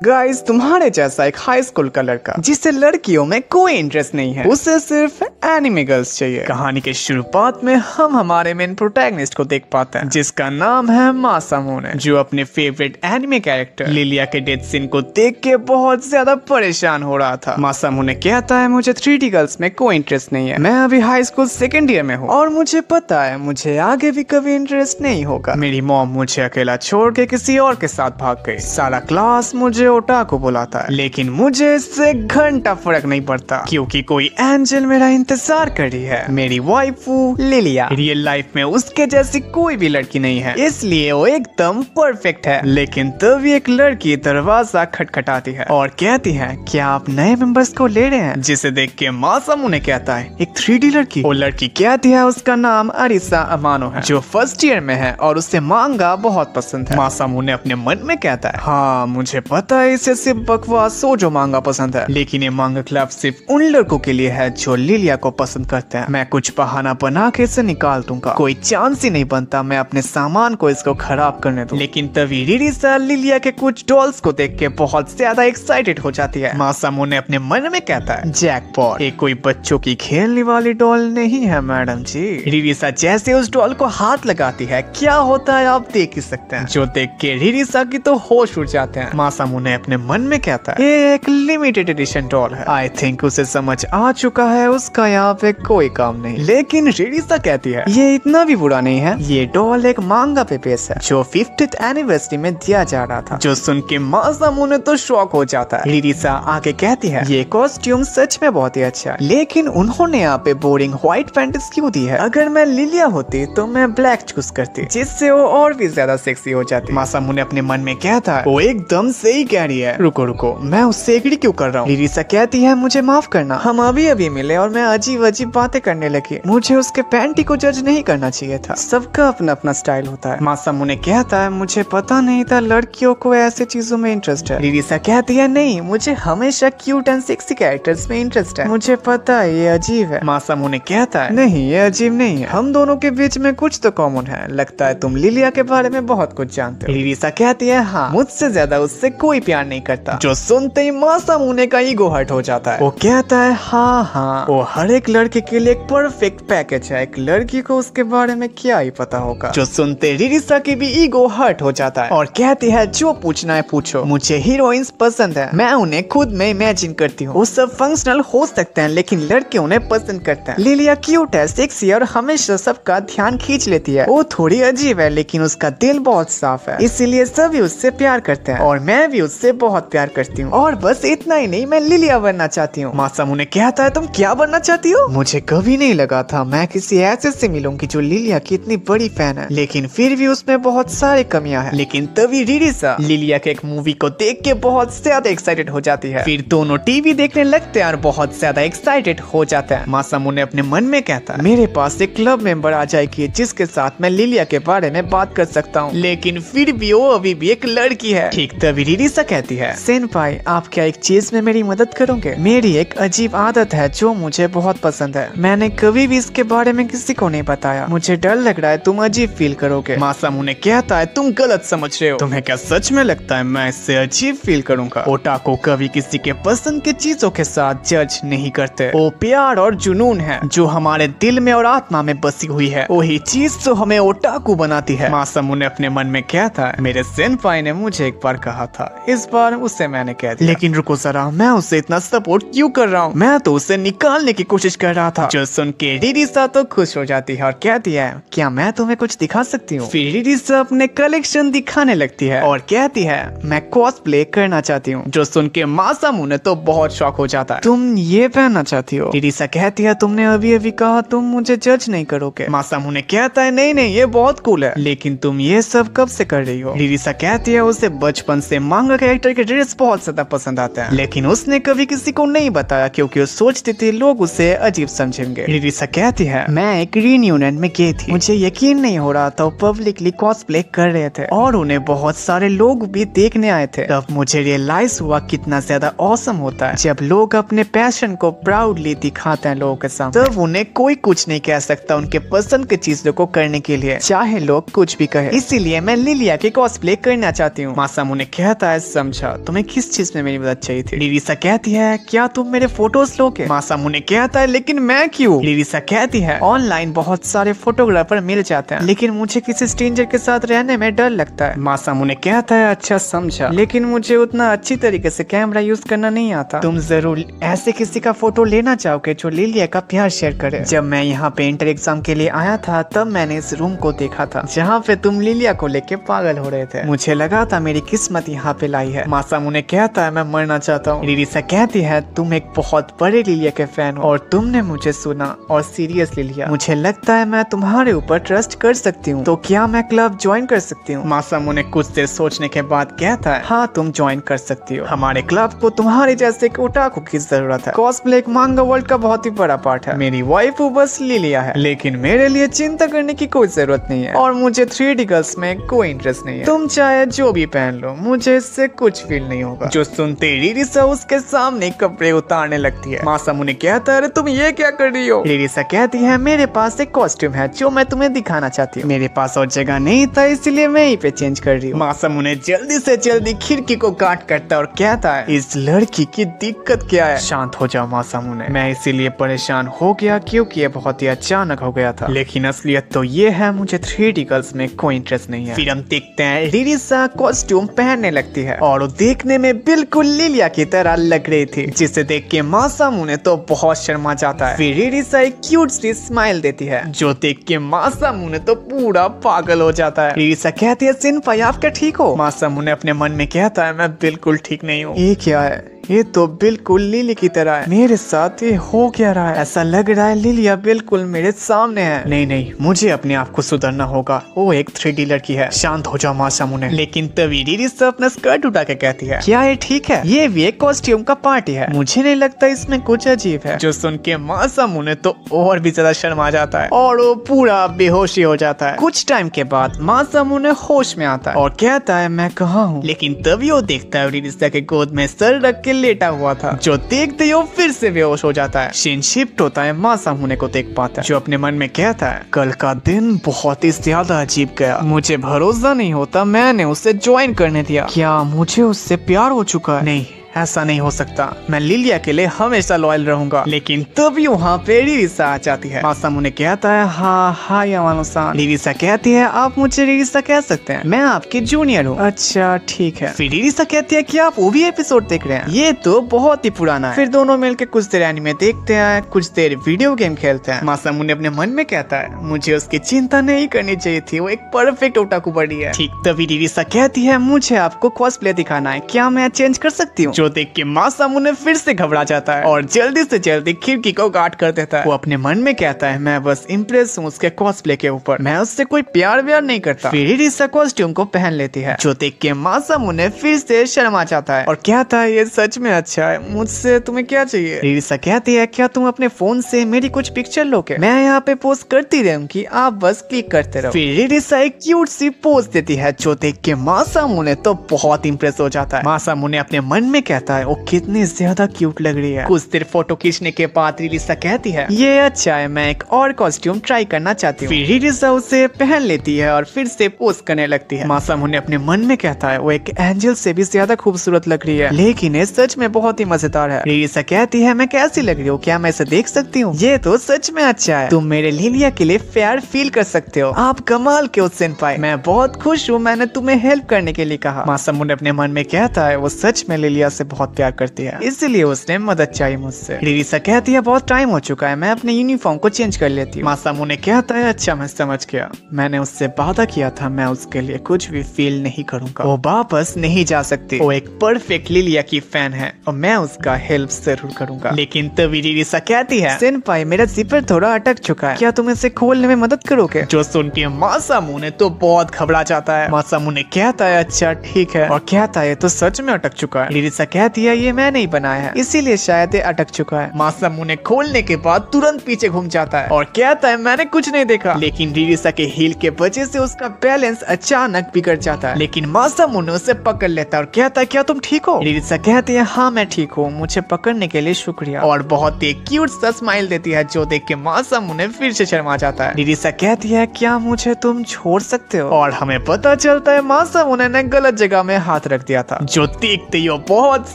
Guys, तुम्हारे जैसा एक हाई स्कूल का लड़का जिसे लड़कियों में कोई इंटरेस्ट नहीं है, उसे सिर्फ एनिमे गर्ल्स चाहिए। कहानी के शुरुआत में हम हमारे मेन प्रोटैगनिस्ट को देख पाते हैं जिसका नाम है मासामुने, जो अपने फेवरेट एनिमे कैरेक्टर लिलिया के डेथ सीन को देख के बहुत ज्यादा परेशान हो रहा था। मासामुने कहता है मुझे 3D गर्ल्स में कोई इंटरेस्ट नहीं है, मैं अभी हाई स्कूल सेकेंड ईयर में हूँ और मुझे पता है मुझे आगे भी कभी इंटरेस्ट नहीं होगा। मेरी मॉम मुझे अकेला छोड़ के किसी और के साथ भाग गई, सारा क्लास मुझे ओटाकू बुलाता है, लेकिन मुझे इससे घंटा फर्क नहीं पड़ता क्योंकि कोई एंजल मेरा इंतजार कर रही है। मेरी वाइफू लिलिया रियल लाइफ में उसके जैसी कोई भी लड़की नहीं है, इसलिए वो एकदम परफेक्ट है। लेकिन तभी एक लड़की दरवाजा खटखटाती है और कहती है क्या आप नए मेंबर्स को ले रहे हैं, जिसे देख के मासामुने कहता है एक 3D लड़की। वो लड़की कहती है उसका नाम अरिसा अमानो है, जो फर्स्ट ईयर में है और उसे मांगा बहुत पसंद है। मासामुने अपने मन में कहता है हाँ मुझे पता है इसे सिर्फ बकवास सोजो मांगा पसंद है, लेकिन ये मांगा क्लब सिर्फ उन लड़कों के लिए है जो लिलिया को पसंद करते हैं। मैं कुछ बहाना बना के इसे निकाल दूंगा, कोई चांस ही नहीं बनता मैं अपने सामान को इसको खराब करने दूं। लेकिन तभी रिरिसा लिलिया के कुछ डॉल्स को देख के बहुत ज्यादा एक्साइटेड हो जाती है। मासामुने अपने मन में कहता है जैकपॉट, ये कोई बच्चों की खेलने वाली डॉल नहीं है मैडम जी। रिरिसा जैसे उस डॉल को हाथ लगाती है क्या होता है आप देख ही सकते हैं, जो देख के रिरिसा की तो होश उड़ जाते हैं। मासामुने अपने मन में कहता है ये एक लिमिटेड एडिशन डॉल है, आई थिंक उसे समझ आ चुका है उसका यहाँ पे कोई काम नहीं। लेकिन रिरिसा कहती है ये इतना भी बुरा नहीं है, ये डॉल एक मांगा पे बेस है जो 50th एनिवर्सरी में दिया जा रहा था। जो सुन के मासामुने तो शॉक हो जाता है। रिरिसा आगे कहती है ये कॉस्ट्यूम सच में बहुत ही अच्छा है, लेकिन उन्होंने यहाँ पे बोरिंग व्हाइट पैंट्स क्यों दी है, अगर मैं लिलिया होती तो मैं ब्लैक चूज करती, जिससे वो और भी ज्यादा सेक्सी हो जाती। मासामुने अपने मन में कहता है वो एकदम सही कह रही है, रुको रुको मैं उससे एग्री क्यों कर रहा हूँ। रिरिसा कहती है मुझे माफ करना, हम अभी अभी मिले और मैं अजीब अजीब बातें करने लगी, मुझे उसके पैंटी को जज नहीं करना चाहिए था, सबका अपना अपना स्टाइल होता है। मासामुने कहता है मुझे पता नहीं था लड़कियों को ऐसे चीजों में इंटरेस्ट है। रिरिसा कहती है नहीं मुझे हमेशा क्यूट एंड सेक्सी कैरेक्टर्स में इंटरेस्ट है, मुझे पता है ये अजीब है। मासामुने कहता है नहीं ये अजीब नहीं है, हम दोनों के बीच में कुछ तो कॉमन है, लगता है तुम लिलिया के बारे में बहुत कुछ जानते हो। रिरिसा कहती है हाँ मुझसे ज्यादा उससे कोई प्यार नहीं करता, जो सुनते ही मासामुने का ईगो हर्ट हो जाता है। वो कहता है हाँ वो हर एक लड़के के लिए एक परफेक्ट पैकेज है, एक लड़की को उसके बारे में क्या ही पता होगा। जो सुनते रिरिसा की भी ईगो हर्ट हो जाता है और कहती है जो पूछना है पूछो, मुझे हीरोइंस पसंद है, मैं उन्हें खुद में इमेजिन करती हूँ, वो सब फंक्शनल हो सकते हैं लेकिन लड़के उन्हें पसंद करते हैं। लिलिया क्यूट है, सेक्सी और हमेशा सबका ध्यान खींच लेती है, वो थोड़ी अजीब है लेकिन उसका दिल बहुत साफ है, इसीलिए सभी उससे प्यार करते हैं और मैं भी उससे बहुत प्यार करती हूँ। और बस इतना ही नहीं मैं लिलिया बनना चाहती हूँ। मासामुने कहता है तुम क्या बनना चाहती हो, मुझे कभी नहीं लगा था मैं किसी ऐसे से मिलूंगी जो लिलिया की इतनी बड़ी फैन है, लेकिन फिर भी उसमें बहुत सारी कमियां हैं। लेकिन तभी रिरिसा लिलिया के एक मूवी को देख के बहुत ज्यादा एक्साइटेड हो जाती है, फिर दोनों टीवी देखने लगते हैं और बहुत ज्यादा एक्साइटेड हो जाते हैं। मासामुने अपने मन में कहता है मेरे पास एक क्लब मेंबर आ जाएगी जिसके साथ मैं लिलिया के बारे में बात कर सकता हूँ, लेकिन फिर भी वो अभी भी एक लड़की है। ठीक तभी रिरिसा कहती है सेनपाई आप क्या एक चीज में मेरी मदद करोगे, मेरी एक अजीब आदत है जो मुझे बहुत पसंद है, मैंने कभी भी इसके बारे में किसी को नहीं बताया, मुझे डर लग रहा है तुम अजीब फील करोगे। मासामुने कहता है तुम गलत समझ रहे हो, तुम्हें क्या सच में लगता है मैं इससे अजीब फील करूंगा। ओटाकू कभी किसी के पसंद की चीजों के साथ जज नहीं करते, वो प्यार और जुनून है जो हमारे दिल में और आत्मा में बसी हुई है, वही चीज तो हमें ओटाकू बनाती है। मासामुने अपने मन में कहता है मेरे सेनपाई ने मुझे एक बार कहा था, इस बार उसे मैंने कह दिया, लेकिन रुको जरा मैं उसे इतना सपोर्ट क्यों कर रहा हूँ, मैं तो उसे निकालने की कोशिश कर रहा था। जो सुन के रिरिसा तो खुश हो जाती है और कहती है क्या मैं तुम्हें कुछ दिखा सकती हूँ। फिर रिरिसा अपने कलेक्शन दिखाने लगती है और कहती है मैं कॉस्प्ले करना चाहती हूँ। जो सुन के मासामुने तो बहुत शॉक हो जाता है, तुम ये पहनना चाहती हो। रिरिसा कहती है तुमने अभी अभी कहा तुम मुझे जज नहीं करोगे। मासामुने कहता है नहीं नहीं ये बहुत कूल है, लेकिन तुम ये सब कब से कर रही हो। रिरिसा कहती है उसे बचपन से मांगा कैरेक्टर के ड्रेस बहुत ज्यादा पसंद आते हैं, लेकिन उसने कभी किसी को नहीं बताया क्योंकि वो सोचती थी लोग उससे उसे अजीब समझेंगे। रिरिसा कहती है मैं एक रीयूनियन में गई थी, मुझे यकीन नहीं हो रहा था पब्लिकली कॉस्प्ले कर रहे थे और उन्हें बहुत सारे लोग भी देखने आए थे। तब मुझे रियलाइज हुआ कितना ज्यादा ऑसम होता है जब लोग अपने पैशन को प्राउडली दिखाते हैं लोगों के सामने। तब उन्हें कोई कुछ नहीं कह सकता उनके पसंद की चीजों को करने के लिए, चाहे लोग कुछ भी कहे। इसीलिए मैं लिलिया के कॉस्प्ले करना चाहती हूँ। मासामुने कहता है समझा, तुम्हें किस चीज में मेरी मदद चाहिए थी? रिरिसा कहती है क्या तुम मेरे फोटोज लोगे? मासामुने कहता है लेकिन मैं क्यों? रिरिसा कहती है ऑनलाइन बहुत सारे फोटोग्राफर मिल जाते हैं, लेकिन मुझे किसी स्ट्रेंजर के साथ रहने में डर लगता है। मासामुने कहता है अच्छा समझा, लेकिन मुझे उतना अच्छी तरीके से कैमरा यूज करना नहीं आता। तुम जरूर ऐसे किसी का फोटो लेना चाहोगे जो लिलिया का प्यार शेयर करे। जब मैं यहाँ पे इंटर एग्जाम के लिए आया था तब मैंने इस रूम को देखा था जहाँ पे तुम लिलिया को लेके पागल हो रहे थे। मुझे लगा था मेरी किस्मत यहाँ पे लाई है। मासामुने कहता है मैं मरना चाहता हूँ। रिरिसा कहती है तुम एक बहुत बड़े लिलिया के फैन हो और तुमने मुझे सुना और सीरियसली लिया। मुझे लगता है मैं तुम्हारे ऊपर ट्रस्ट कर सकती हूँ, तो क्या मैं क्लब ज्वाइन कर सकती हूँ? मासामुने कुछ देर सोचने के बाद कहता है हाँ तुम ज्वाइन कर सकती हो। हमारे क्लब को तुम्हारे जैसे एक ओटाकू की जरूरत है। कॉस्प्ले एक मांगा वर्ल्ड का बहुत ही बड़ा पार्ट है। मेरी वाइफ बस लिलिया है, लेकिन मेरे लिए चिंता करने की कोई जरूरत नहीं है और मुझे 3D गर्ल्स में कोई इंटरेस्ट नहीं है। तुम चाहे जो भी पहन लो, मुझे इससे कुछ फील नहीं होगा। जो सुनते रिरिसा उसके सामने कपड़े उतारने लगती है। मासामुने कहता है अरे तुम ये क्या कर रही हो? रिरिसा कहती है मेरे पास एक कॉस्ट्यूम है जो मैं तुम्हें दिखाना चाहती हूँ। मेरे पास और जगह नहीं था इसलिए मैं यहीं पे चेंज कर रही हूँ। मासामुने जल्दी से जल्दी खिड़की को काट करता और कहता है इस लड़की की दिक्कत क्या है? शांत हो जाओ मासामुने, मैं इसीलिए परेशान हो गया क्योंकि ये बहुत ही अचानक हो गया था, लेकिन असलियत तो ये है मुझे 3D गर्ल्स में कोई इंटरेस्ट नहीं है। फिर हम देखते हैं रिरिसा कॉस्ट्यूम पहनने लगती है और वो देखने में बिल्कुल लिलिया की तरह लग रही थी, जिसे देख के मासामुने तो बहुत शर्मा जाता है। फिर रिरिसा एक क्यूट सी स्माइल देती है जो देख के मासामुने तो पूरा पागल हो जाता है। रिरिसा कहती है सिनपाई आप क्या ठीक हो? मासामुने अपने मन में कहता है मैं बिल्कुल ठीक नहीं हूँ। ये क्या है? ये तो बिल्कुल लिली की तरह है। मेरे साथ ये हो क्या रहा है? ऐसा लग रहा है लिलिया बिल्कुल मेरे सामने है। नहीं नहीं, मुझे अपने आप को सुधरना होगा। वो एक 3D लड़की है। शांत हो जाओ मासामुने। लेकिन तभी रिरिसा अपना स्कर्ट उठा के कहती है क्या ये ठीक है? ये भी एक कॉस्ट्यूम का पार्टी है, मुझे नहीं लगता इसमें कुछ अजीब है। जो सुन के मासामुने तो और भी ज्यादा शर्मा जाता है और वो पूरा बेहोशी हो जाता है। कुछ टाइम के बाद मासामुने होश में आता है और कहता है मैं कहाँ हूँ? लेकिन तभी वो देखता है रिरिसा के गोद में सर रख के लेटा हुआ था, जो देखते ही वो फिर से बेहोश हो जाता है। सीन शिफ्ट होता है, मासामुने को देख पाता है जो अपने मन में कहता है कल का दिन बहुत ही ज्यादा अजीब गया। मुझे भरोसा नहीं होता मैंने उसे ज्वाइन करने दिया। क्या मुझे उससे प्यार हो चुका है? नहीं, ऐसा नहीं हो सकता। मैं लिलिया के लिए हमेशा लॉयल रहूंगा। लेकिन तभी वहाँ पे रिरिसा आ जाती है। मासामुने कहता है हाँ यामानो-सान। रिरिसा कहती है आप मुझे रिरिसा कह सकते हैं, मैं आपकी जूनियर हूँ। अच्छा ठीक है। फिर रिरिसा कहती है कि आप वो भी एपिसोड देख रहे हैं? ये तो बहुत ही पुराना है। फिर दोनों मिलकर कुछ देर एनिमे देखते हैं, कुछ देर वीडियो गेम खेलते हैं। मासामुने अपने मन में कहता है मुझे उसकी चिंता नहीं करनी चाहिए थी, वो एक परफेक्ट ओटाकू बड़ी है। ठीक तभी रिरिसा कहती है मुझे आपको कॉस्प्ले दिखाना है, क्या मैं चेंज कर सकती हूँ? जो देख के मासामुने फिर से घबरा जाता है और जल्दी से जल्दी खिड़की को काट कर देता है। वो अपने मन में कहता है मैं बस इम्प्रेस हूँ उसके कॉस्प्ले के ऊपर, मैं उससे कोई प्यार व्यार नहीं करता। फिर रिरिसा कॉस्ट्यूम को पहन लेती है, जो देख के मासामुने फिर से शर्मा जाता है और कहता है ये सच में अच्छा है, मुझसे तुम्हें क्या चाहिए? रिरिसा कहती है क्या तुम अपने फोन से मेरी कुछ पिक्चर लोगे? मैं यहाँ पे पोस्ट करती रहूंगी, आप बस क्लिक करते रहो। फिर रिरिसा एक क्यूट सी पोज देती है, जो देख के मासामुने तो बहुत इम्प्रेस हो जाता है। मासामुने अपने मन में कहता है वो कितनी ज्यादा क्यूट लग रही है। कुछ देर फोटो खींचने के बाद रिरिसा कहती है ये अच्छा है, मैं एक और कॉस्ट्यूम ट्राई करना चाहती हूँ। फिर रिरिसा उसे पहन लेती है और फिर से पोज करने लगती है। मासामुने अपने मन में कहता है वो एक एंजल से भी ज्यादा खूबसूरत लग रही है, लेकिन ये सच में बहुत ही मजेदार है। रिरिसा कहती है मैं कैसी लग रही हूँ, क्या मैं इसे देख सकती हूँ? ये तो सच में अच्छा है, तुम मेरे लिलिया के लिए प्यार फील कर सकते हो, आप कमाल के हो सेनपाई, मैं बहुत खुश हूँ मैंने तुम्हें हेल्प करने के लिए कहा। मासामुने अपने मन में कहता है वो सच में लिलिया से बहुत प्यार करती है, इसलिए उसने मदद चाहिए मुझसे। रिरिसा कहती है बहुत टाइम हो चुका है, मैं अपने यूनिफॉर्म को चेंज कर लेती हूँ। मासामुने कहता है अच्छा मैं समझ गया, मैंने उससे वादा किया था मैं उसके लिए कुछ भी फील नहीं करूंगा, वो वापस नहीं जा सकती, वो एक परफेक्ट लिलिया की फैन है और मैं उसका हेल्प जरूर करूंगा। लेकिन तभी रिरिसा कहती है सेनपाई मेरा जिपर थोड़ा अटक चुका है, क्या तुम इसे खोलने में मदद करोगे? जो सुन के मासामुने तो बहुत घबरा जाता है। मासामुने कहता है अच्छा ठीक है और कहता है तो सच में अटक चुका है। रिरिसा कहती है ये मैंने ही बनाया है, इसीलिए शायद ये अटक चुका है। मासामुने खोलने के बाद तुरंत पीछे घूम जाता है और कहता है मैंने कुछ नहीं देखा, लेकिन रिरिसा के हील के वजह से उसका बैलेंस अचानक बिगड़ जाता है। लेकिन मासामुने उसे पकड़ लेता है और कहता है क्या तुम ठीक हो? रिरिसा कहती है हाँ मैं ठीक हूँ, मुझे पकड़ने के लिए शुक्रिया, और बहुत ही क्यूट सा स्माइल देती है जो देख के मासामुने फिर से शर्मा जाता है। रिरिसा कहती है क्या मुझे तुम छोड़ सकते हो? और हमें पता चलता है मासामुने ने गलत जगह में हाथ रख दिया था, जो देखते ही वो बहुत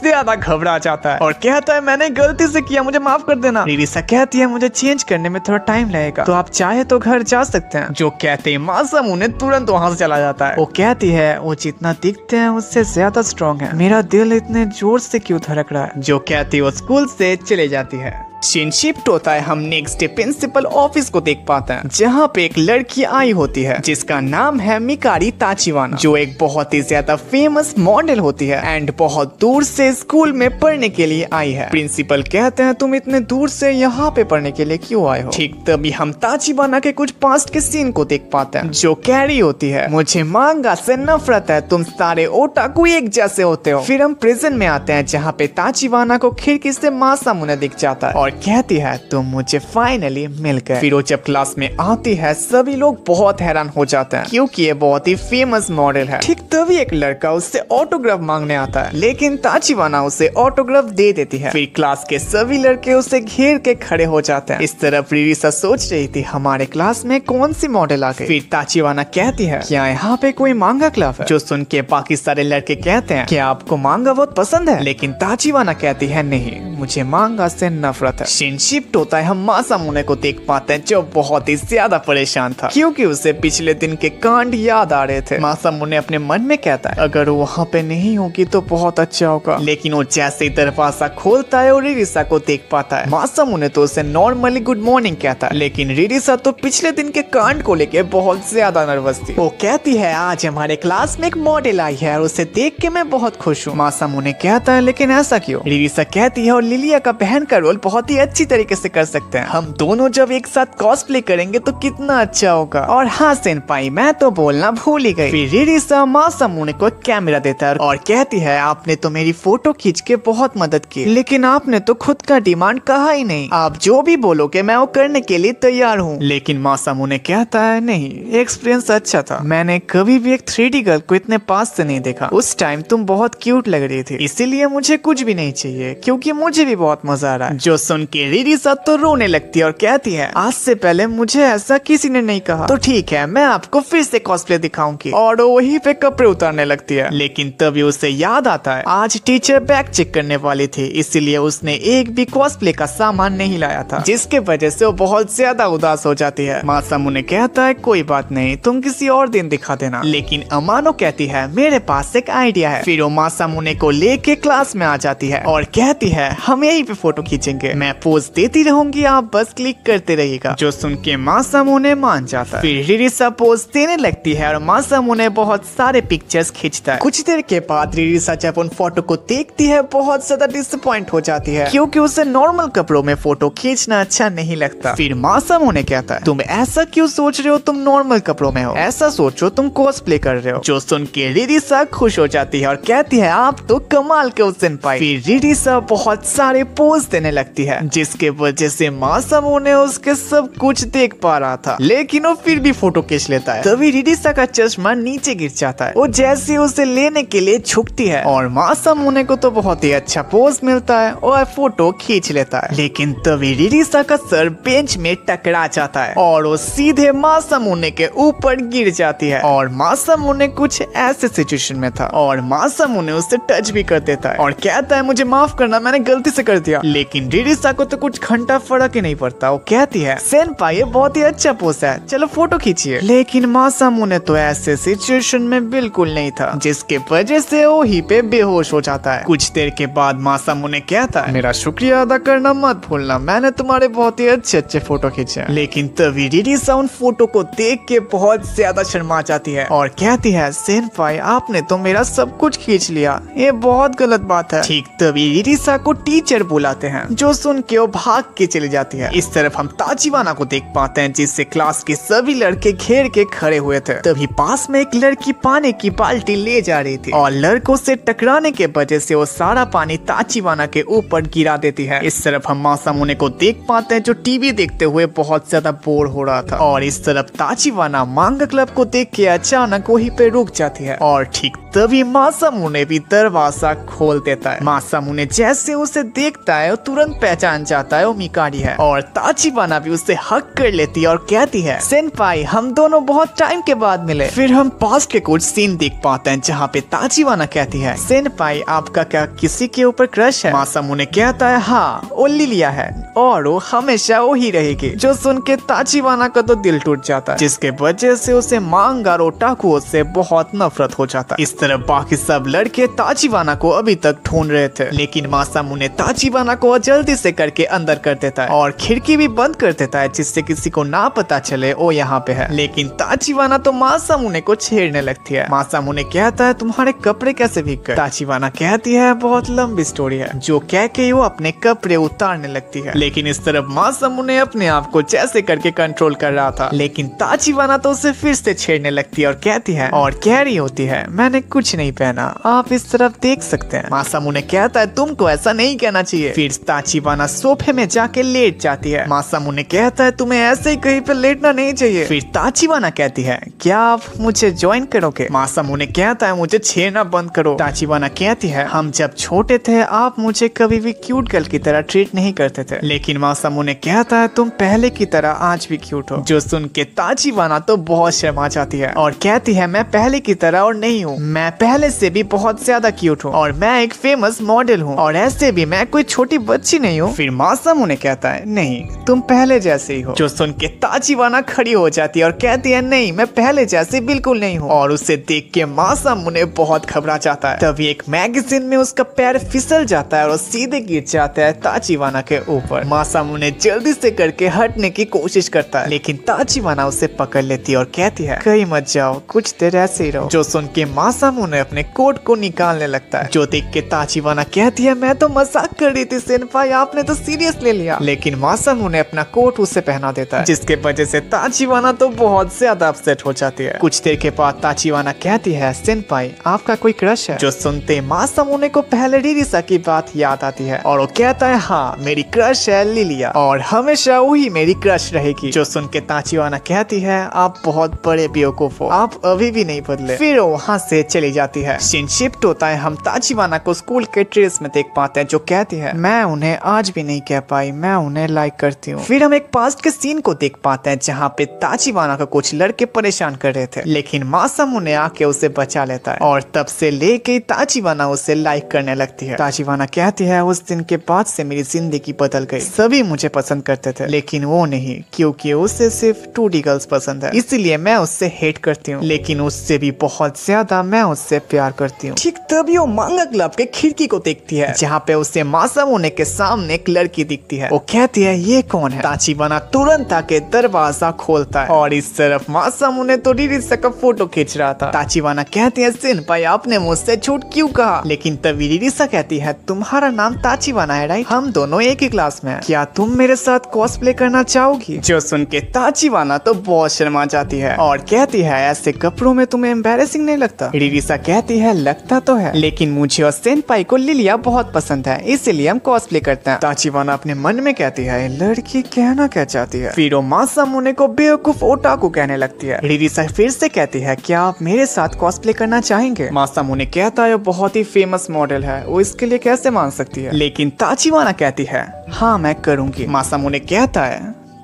ज्यादा घबरा जाता है और कहता है मैंने गलती से किया, मुझे माफ कर देना। रिरिसा कहती है मुझे चेंज करने में थोड़ा टाइम लगेगा, तो आप चाहे तो घर जा सकते हैं। जो कहते ही मासामुने तुरंत वहाँ से चला जाता है। वो कहती है वो जितना दिखते हैं उससे ज्यादा स्ट्रॉन्ग है, मेरा दिल इतने जोर से क्यों धड़क रहा है? जो कहती वो स्कूल से चले जाती है। सीन शिफ्ट होता है, हम नेक्स्ट डे प्रिंसिपल ऑफिस को देख पाते हैं, जहाँ पे एक लड़की आई होती है जिसका नाम है मिकारी ताचिवाना, जो एक बहुत ही ज्यादा फेमस मॉडल होती है एंड बहुत दूर से स्कूल में पढ़ने के लिए आई है। प्रिंसिपल कहते हैं तुम इतने दूर से यहाँ पे पढ़ने के लिए क्यों आए हो? ठीक तभी हम ताचिवाना के कुछ पास्ट के सीन को देख पाते हैं, जो कैरी होती है मुझे मांगा से नफरत है, तुम सारे ओटाकू एक जैसे होते हो। फिर हम प्रिजन में आते हैं जहाँ पे ताचिवाना को खिड़की से मासामुने दिख जाता है और कहती है तुम मुझे फाइनली मिल गए। फिर वो जब क्लास में आती है सभी लोग बहुत हैरान हो जाते हैं क्योंकि ये बहुत ही फेमस मॉडल है। ठीक तभी एक लड़का उससे ऑटोग्राफ मांगने आता है, लेकिन ताचिवाना उसे ऑटोग्राफ दे देती है। फिर क्लास के सभी लड़के उसे घेर के खड़े हो जाते हैं। इस तरफ रिरिसा सोच रही थी हमारे क्लास में कौन सी मॉडल आ गई। फिर ताचिवाना कहती है क्या यहाँ पे कोई मांगा क्लब है? जो सुन के बाकी सारे लड़के कहते हैं क्या आपको मांगा बहुत पसंद है? लेकिन ताचिवाना कहती है नहीं, मुझे मांगा से नफरत है। सीन शिफ्ट होता है, हम मासामुने को देख पाते हैं जो बहुत ही ज्यादा परेशान था क्योंकि उसे पिछले दिन के कांड याद आ रहे थे। मासामुने अपने मन में कहता है अगर वो वहाँ पे नहीं होगी तो बहुत अच्छा होगा, लेकिन वो जैसे ही दरवाजा खोलता है और रिरिसा को देख पाता है। मासामुने तो उसे नॉर्मली गुड मॉर्निंग कहता है, लेकिन रिरिसा तो पिछले दिन के कांड को लेके बहुत ज्यादा नर्वस थी। वो कहती है आज हमारे क्लास में एक मॉडल आई है और उसे देख के मैं बहुत खुश हूँ। मासामुने कहता है लेकिन ऐसा क्यों? रिरिसा कहती है और लिलिया का बहन का रोल बहुत ही अच्छी तरीके से कर सकते हैं, हम दोनों जब एक साथ कॉस्प्ले करेंगे तो कितना अच्छा होगा। और हाँ सेनपाई मैं तो बोलना भूल ही गई। फिर रिरिसा मासामुने को एक कैमरा देता है और कहती है आपने तो मेरी फोटो खींच के बहुत मदद की, लेकिन आपने तो खुद का डिमांड कहा ही नहीं, आप जो भी बोलोगे मैं वो करने के लिए तैयार हूँ। लेकिन मासामुने कहता है नहीं, एक्सपीरियंस अच्छा था, मैंने कभी भी एक 3D गर्ल को इतने पास से नहीं देखा, उस टाइम तुम बहुत क्यूट लग रही थी, इसीलिए मुझे कुछ भी नहीं चाहिए क्योंकि मुझे भी बहुत मजा आ रहा है। जो सुन के रिरिसा तो रोने लगती है और कहती है आज से पहले मुझे ऐसा किसी ने नहीं कहा, तो ठीक है मैं आपको फिर से कॉस्प्ले दिखाऊंगी। और वो वहीं पे कपड़े उतारने लगती है, लेकिन तभी उसे याद आता है आज टीचर बैग चेक करने वाली थी, इसीलिए उसने एक भी कॉस्प्ले का सामान नहीं लाया था, जिसके वजह से वो बहुत ज्यादा उदास हो जाती है। मासामुने कहता है कोई बात नहीं, तुम किसी और दिन दिखा देना, लेकिन अमानो कहती है मेरे पास एक आइडिया है। फिर वो मासामुने को लेके क्लास में आ जाती है और कहती है हम यहीं पे फोटो खींचेंगे, मैं पोज देती रहूंगी, आप बस क्लिक करते रहिएगा। जो सुन के मासामुने मान जाता है। फिर रिरिसा पोज देने लगती है और मासामुने बहुत सारे पिक्चर्स खींचता है। कुछ देर के बाद रिरिसा जब उन फोटो को देखती है बहुत ज्यादा डिसअपॉइंट हो जाती है क्योंकि उसे नॉर्मल कपड़ों में फोटो खींचना अच्छा नहीं लगता। फिर मासामुने कहता है तुम ऐसा क्यों सोच रहे हो, तुम नॉर्मल कपड़ों में हो, ऐसा सोचो तुम कॉस्प्ले कर रहे हो। जो सुन के रिरिसा खुश हो जाती है और कहती है आप तो कमाल के सेनपाई। फिर रिरिसा बहुत सारे पोज देने लगती है जिसके वजह से मासामुने उसके सब कुछ देख पा रहा था, लेकिन वो फिर भी फोटो खींच लेता है। तभी रिरिसा का चश्मा नीचे गिर जाता है, वो जैसे उसे लेने के लिए झुकती है और मासामुने को तो बहुत ही अच्छा पोज मिलता है और फोटो खींच लेता है। लेकिन तभी रिरिसा का सर बेंच में टकरा जाता है और वो सीधे मासामुने के ऊपर गिर जाती है और मासामुने कुछ ऐसे सिचुएशन में था और मासामुने उसे टच भी कर देता है और कहता है मुझे माफ करना, मैंने गलती से कर दिया। लेकिन रिरिसा को तो कुछ घंटा फर्क ही नहीं पड़ता, वो कहती है सेनपाई ये बहुत ही अच्छा पोज है, चलो फोटो खींचिए। लेकिन मासामुने तो ऐसे सिचुएशन में बिल्कुल नहीं था, जिसके वजह से वो ही पे बेहोश हो जाता है। कुछ देर के बाद मासामुने कहता है मेरा शुक्रिया अदा करना मत भूलना, मैंने तुम्हारे बहुत ही अच्छे अच्छे फोटो खींचे। लेकिन तभी रिरिसा उन फोटो को देख के बहुत ज्यादा शर्मा जाती है और कहती है सेनपाई आपने तो मेरा सब कुछ खींच लिया, ये बहुत गलत बात है। ठीक तभी रिरिसा को टीचर बुलाते हैं, जो सुन के वो भाग के चली जाती है। इस तरफ हम ताचिबाना को देख पाते हैं जिससे क्लास के सभी लड़के घेर के खड़े हुए थे। तभी पास में एक लड़की पानी की बाल्टी ले जा रही थी और लड़कों से टकराने के वजह से वो सारा पानी ताचिबाना के ऊपर गिरा देती है। इस तरफ हम मासामुने को देख पाते हैं जो टीवी देखते हुए बहुत ज्यादा बोर हो रहा था और इस तरफ ताचिबाना मांगा क्लब को देख के अचानक वहीं पे रुक जाती है और ठीक तभी मासामुने भी दरवाजा खोल देता है। मासामुने जैसे उसे देखता है वो तुरंत पहचान जाता है वो मिकारी है और ताचिबाना भी उससे हक कर लेती है और कहती है सेनपाई हम दोनों बहुत टाइम के बाद मिले। फिर हम पास्ट के कुछ सीन देख पाते हैं जहाँ पे ताचिबाना कहती है सेनपाई आपका क्या किसी के ऊपर क्रश है? मासामुने कहता है हाँ वो लिलिया है और वो हमेशा वही रहेगी। जो सुन के ताचिबाना का तो दिल टूट जाता है जिसके वजह से उसे मांगा और ओटाकुओं से बहुत नफरत हो जाता है। इस तरह बाकी सब लड़के ताचिबाना को अभी तक ढूंढ रहे थे लेकिन मासामुने ताचिबाना को जल्दी से करके अंदर कर देता है और खिड़की भी बंद कर देता है जिससे किसी को ना पता चले वो यहाँ पे है। लेकिन ताचिबाना तो मासामुने को छेड़ने लगती है। मासामुने कहता है तुम्हारे कपड़े कैसे भीग गए? ताचिबाना कहती है बहुत लंबी स्टोरी है जो कह के वो अपने कपड़े उतारने लगती है। लेकिन इस तरफ मासामुने अपने आप को जैसे करके कंट्रोल कर रहा था लेकिन ताचिबाना तो उसे फिर से छेड़ने लगती है और कहती है और कह रही होती है मैंने कुछ नहीं पहना आप इस तरफ देख सकते हैं। मासामुने कहता है तुमको ऐसा नहीं कहना चाहिए। फिर ताचिबाना सोफे में जाके लेट जाती है। मासामुने कहता है तुम्हें ऐसे ही कहीं पे लेटना नहीं चाहिए। फिर ताचिबाना कहती है क्या आप मुझे ज्वाइन करोगे? मासामुने कहता है मुझे छेड़ना बंद करो। ताचिबाना कहती है हम जब छोटे थे आप मुझे कभी भी क्यूट गर्ल की तरह ट्रीट नहीं करते थे। लेकिन मासामुने कहता है तुम पहले की तरह आज भी क्यूट हो। जो सुन के ताचिबाना तो बहुत शर्मा जाती है और कहती है मैं पहले की तरह और नहीं हूँ, मैं पहले से भी बहुत ज्यादा क्यूट हूँ और मैं एक फेमस मॉडल हूँ और ऐसे भी मैं कोई छोटी बच्ची नहीं हूँ। फिर मासामुने कहता है नहीं तुम पहले जैसे ही हो। जो सुन के ताचिबाना खड़ी हो जाती है और कहती है नहीं मैं पहले जैसे बिल्कुल नहीं हूँ और उसे देख के मासामुने बहुत घबरा जाता है। तभी एक मैगजीन में उसका पैर फिसल जाता है और सीधे गिर जाता है ताचिबाना के ऊपर। मासामुने जल्दी से करके हटने की कोशिश करता है लेकिन ताचिबाना उसे पकड़ लेती है और कहती है कहीं मत जाओ कुछ देर ऐसे ही रहो। जो सुन के मासामुने अपने कोट को निकालने लगता है। जो देख के ताचिबाना कहती है मैं तो मजाक कर रही थी सेनपाई आपने तो सीरियस ले लिया। लेकिन मासामुने अपना कोट उसे पहना देता है जिसके वजह से ताचिबाना तो बहुत ज्यादा अपसेट हो जाती है। कुछ देर के बाद ताचिबाना कहती है सेनपाई आपका कोई क्रश है? जो सुनते मासामुने को पहले रिरिसा की बात याद आती है और वो कहता है हाँ मेरी क्रश है लिलिया और हमेशा वही मेरी क्रश रहेगी। जो सुन के ताचिबाना कहती है आप बहुत बड़े बेवकूफ हो, आप अभी भी नहीं बदले। फिर वो वहाँ से चली जाती है। सीन शिफ्ट होता है। हम ताचिबाना को स्कूल के ड्रेस में देख पाते हैं जो कहती है मैं उन्हें आज भी नहीं कह पाई मैं उन्हें लाइक करती हूँ। फिर हम एक पास्ट के सीन को देख पाते हैं जहाँ पे ताचिबाना को कुछ लड़के परेशान कर रहे थे लेकिन मासामुने आके उसे बचा लेता है और तब से लेके ताचिबाना उसे लाइक करने लगती है। ताचिबाना कहती है उस दिन के बाद से मेरी जिंदगी बदल गई, सभी मुझे पसंद करते थे लेकिन वो नहीं क्योंकि उसे सिर्फ 2D गर्ल्स पसंद है इसलिए मैं उससे हेट करती हूँ लेकिन उससे भी बहुत ज्यादा मैं उससे प्यार करती हूँ। ठीक तभी वो मांगा क्लब के खिड़की को देखती है जहाँ पे उसे मासामुने के सामने एक लड़की दिखती है। वो कहती है ये कौन है? ताचिबाना तुरंत आके दरवाजा खोलता है और इस तरफ मासामुने तो रिरिसा का फोटो खींच रहा था। ताचिबाना कहती है सेनपाई आपने मुझसे झूठ क्यों कहा? लेकिन तभी रिरिसा कहती है तुम्हारा नाम ताचिबाना है राइट, हम दोनों एक ही क्लास में हैं, क्या तुम मेरे साथ कॉस्प्ले करना चाहोगी? जो सुन के ताचिबाना तो बहुत शर्मा जाती है और कहती है ऐसे कपड़ों में तुम्हें एम्बैरेसिंग नहीं लगता? रिरिसा कहती है लगता तो है लेकिन मुझे और सेनपाई को लिलिया बहुत पसंद है इसीलिए हम कॉस्प्ले करते हैं। ताचिबाना अपने मन में कहती है लड़की कहना क्या चाहती है। फिर वो मासामुने को बेवकूफ ओटाकू कहने लगती है। रिरिसा फिर से कहती है क्या आप मेरे साथ कॉस्प्ले करना चाहेंगे? मासामुने कहता है वो बहुत ही फेमस मॉडल है वो इसके लिए कैसे मान सकती है। लेकिन ताचिबाना कहती है हाँ मैं करूंगी। मासामुने कहता है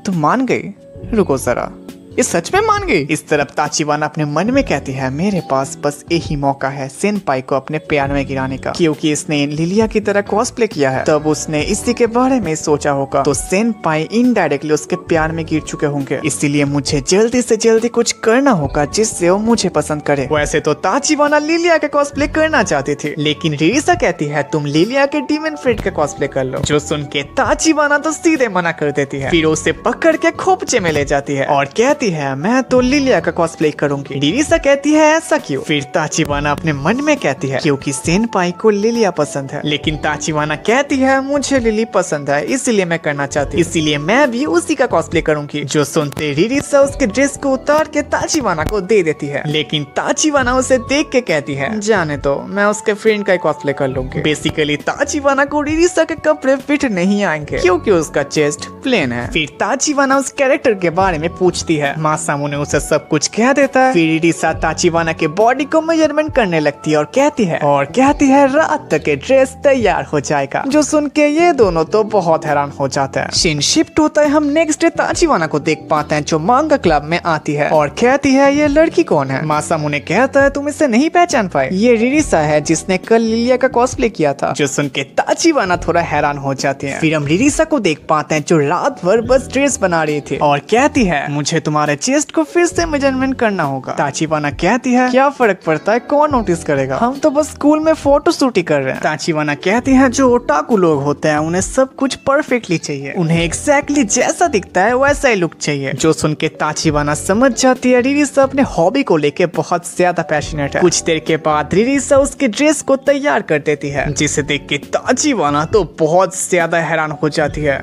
तुम मान गई? रुको जरा ये सच में मान गई? इस तरफ ताचिबाना अपने मन में कहती है मेरे पास बस यही मौका है सेनपाई को अपने प्यार में गिराने का क्योंकि इसने लिलिया की तरह कॉस्प्ले किया है तब उसने इसी के बारे में सोचा होगा तो सेनपाई इनडायरेक्टली उसके प्यार में गिर चुके होंगे इसीलिए मुझे जल्दी से जल्दी कुछ करना होगा जिससे वो मुझे पसंद करे। वैसे तो ताचिबाना लिलिया के कॉस्प्ले करना चाहती थी लेकिन रिरिसा कहती है तुम लिलिया के डीमन फ्रेंड के कॉस्प्ले कर लो। जो सुन के ताचिबाना तो सीधे मना कर देती है। फिर उसे पकड़ के खोपचे में ले जाती है और कहती कहती है मैं तो लिलिया का कॉस्प्ले करूंगी। रिरीसा कहती है ऐसा क्यों? फिर ताचिबाना अपने मन में कहती है क्योंकि सेनपाई को लिलिया पसंद है। लेकिन ताचिबाना कहती है मुझे लिली पसंद है इसलिए मैं करना चाहती हूँ, इसीलिए मैं भी उसी का कॉस्प्ले करूंगी। जो सुनते रिरीसा उसके ड्रेस को उतार के ताचिबाना को दे देती है, लेकिन ताचिबाना उसे देख के कहती है जाने तो मैं उसके फ्रेंड का कॉस्प्ले कर लूंगी। बेसिकली ताचिबाना को रिरीसा के कपड़े फिट नहीं आएंगे क्योंकि उसका चेस्ट प्लेन है। फिर ताचिबाना उस कैरेक्टर के बारे में पूछती है, मासामुने उसे सब कुछ कह देता है। फिर रिरीसा ताचिबाना के बॉडी को मेजरमेंट करने लगती है और कहती है रात तक के ड्रेस तैयार हो जाएगा। जो सुन के ये दोनों तो बहुत हैरान हो जाते हैं। सीन शिफ्ट होता है, हम नेक्स्ट डे ताचिबाना को देख पाते हैं जो मांगा क्लब में आती है और कहती है ये लड़की कौन है? मासामुने कहता है तुम इसे नहीं पहचान पाए, ये रिरीसा है जिसने कल लिलिया का कॉस्प्ले किया था। जो सुन के ताचिबाना थोड़ा हैरान हो जाती है। फिर हम रिरीसा को देख पाते हैं जो रात भर बस ड्रेस बना रही थी और कहती है मुझे तुम्हारे चेस्ट को फिर से मेजरमेंट करना होगा। ताचिबाना कहती है क्या फर्क पड़ता है, कौन नोटिस करेगा, हम तो बस स्कूल में फोटो शूट ही कर रहे हैं। ताचिबाना कहती है जो ओटाकू लोग होते हैं उन्हें सब कुछ परफेक्टली चाहिए, उन्हें एग्जैक्टली जैसा दिखता है वैसा ही लुक चाहिए। जो सुन के ताचिबाना समझ जाती है रिरीसा अपने हॉबी को लेके बहुत ज्यादा पैशनेट है। कुछ देर के बाद रिरीसा उसके ड्रेस को तैयार कर देती है, जिसे देख के ताचिबाना तो बहुत ज्यादा हैरान हो जाती है।